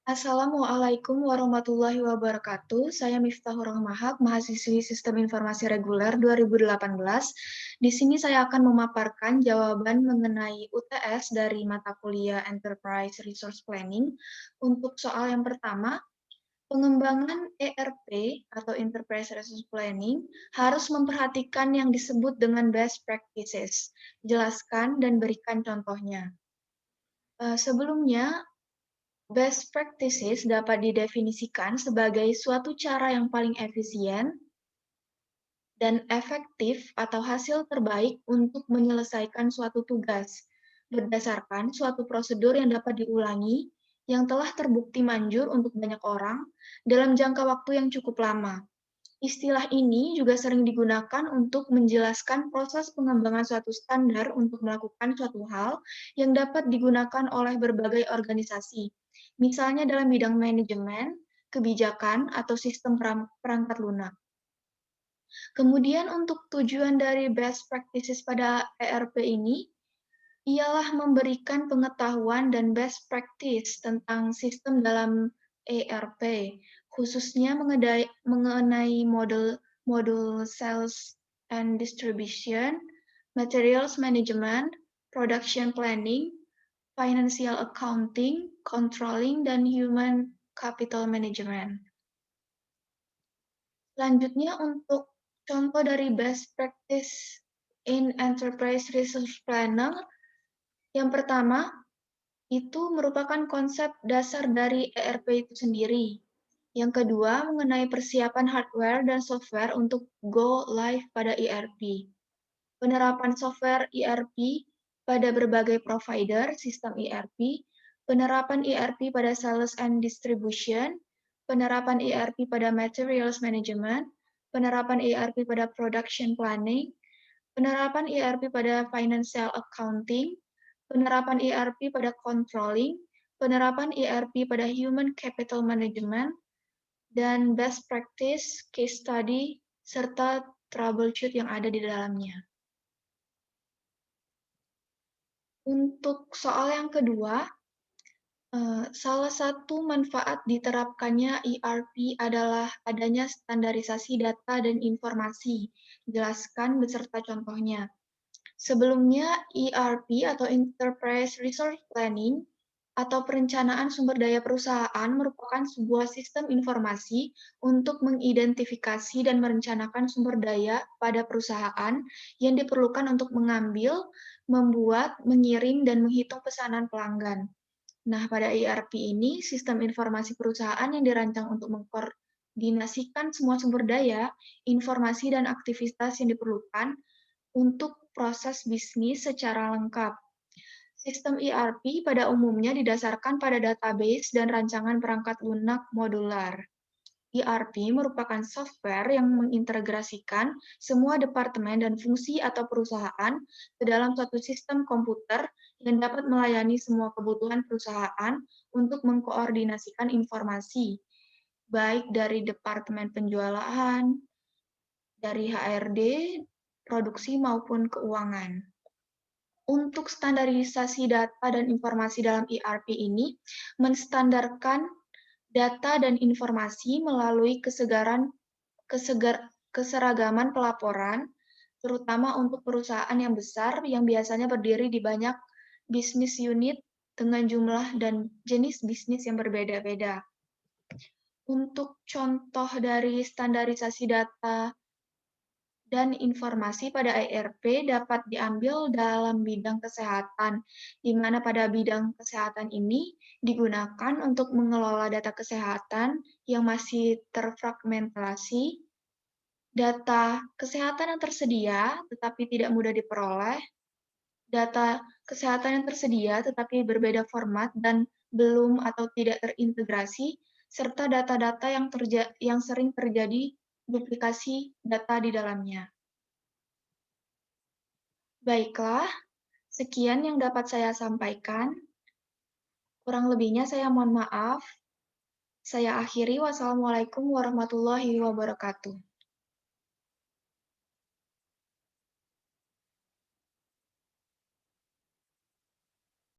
Assalamualaikum warahmatullahi wabarakatuh. Saya Miftahur Rahmahak, mahasiswi Sistem Informasi Reguler 2018. Di sini saya akan memaparkan jawaban mengenai UTS dari mata kuliah Enterprise Resource Planning. Untuk soal yang pertama, pengembangan ERP atau Enterprise Resource Planning harus memperhatikan yang disebut dengan best practices. Jelaskan dan berikan contohnya. Sebelumnya, best practices dapat didefinisikan sebagai suatu cara yang paling efisien dan efektif atau hasil terbaik untuk menyelesaikan suatu tugas, berdasarkan suatu prosedur yang dapat diulangi, yang telah terbukti manjur untuk banyak orang dalam jangka waktu yang cukup lama. Istilah ini juga sering digunakan untuk menjelaskan proses pengembangan suatu standar untuk melakukan suatu hal yang dapat digunakan oleh berbagai organisasi, misalnya dalam bidang manajemen, kebijakan, atau sistem perangkat lunak. Kemudian untuk tujuan dari best practices pada ERP ini, ialah memberikan pengetahuan dan best practice tentang sistem dalam ERP, khususnya mengenai modul sales and distribution, materials management, production planning, financial accounting, controlling, dan human capital management. Selanjutnya untuk contoh dari best practice in enterprise resource planner, yang pertama, itu merupakan konsep dasar dari ERP itu sendiri. Yang kedua, mengenai persiapan hardware dan software untuk go live pada ERP. Penerapan software ERP pada berbagai provider sistem ERP, penerapan ERP pada sales and distribution, penerapan ERP pada materials management, penerapan ERP pada production planning, penerapan ERP pada financial accounting, penerapan ERP pada controlling, penerapan ERP pada human capital management, dan best practice, case study, serta troubleshoot yang ada di dalamnya. Untuk soal yang kedua, salah satu manfaat diterapkannya ERP adalah adanya standarisasi data dan informasi. Jelaskan beserta contohnya. Sebelumnya, ERP atau Enterprise Resource Planning atau perencanaan sumber daya perusahaan merupakan sebuah sistem informasi untuk mengidentifikasi dan merencanakan sumber daya pada perusahaan yang diperlukan untuk mengambil, membuat, mengirim, dan menghitung pesanan pelanggan. Nah, pada ERP ini, sistem informasi perusahaan yang dirancang untuk mengkoordinasikan semua sumber daya, informasi, dan aktivitas yang diperlukan untuk proses bisnis secara lengkap. Sistem ERP pada umumnya didasarkan pada database dan rancangan perangkat lunak modular. ERP merupakan software yang mengintegrasikan semua departemen dan fungsi atau perusahaan ke dalam suatu sistem komputer yang dapat melayani semua kebutuhan perusahaan untuk mengkoordinasikan informasi, baik dari departemen penjualan, dari HRD, produksi maupun keuangan. Untuk standarisasi data dan informasi dalam ERP ini, menstandarkan data dan informasi melalui keseragaman pelaporan, terutama untuk perusahaan yang besar yang biasanya berdiri di banyak bisnis unit dengan jumlah dan jenis bisnis yang berbeda-beda. Untuk contoh dari standarisasi data dan informasi pada ERP dapat diambil dalam bidang kesehatan, di mana pada bidang kesehatan ini digunakan untuk mengelola data kesehatan yang masih terfragmentasi, data kesehatan yang tersedia tetapi tidak mudah diperoleh, data kesehatan yang tersedia tetapi berbeda format dan belum atau tidak terintegrasi, serta data-data yang sering terjadi duplikasi data di dalamnya. Baiklah, sekian yang dapat saya sampaikan. Kurang lebihnya saya mohon maaf. Saya akhiri. Wassalamualaikum warahmatullahi wabarakatuh.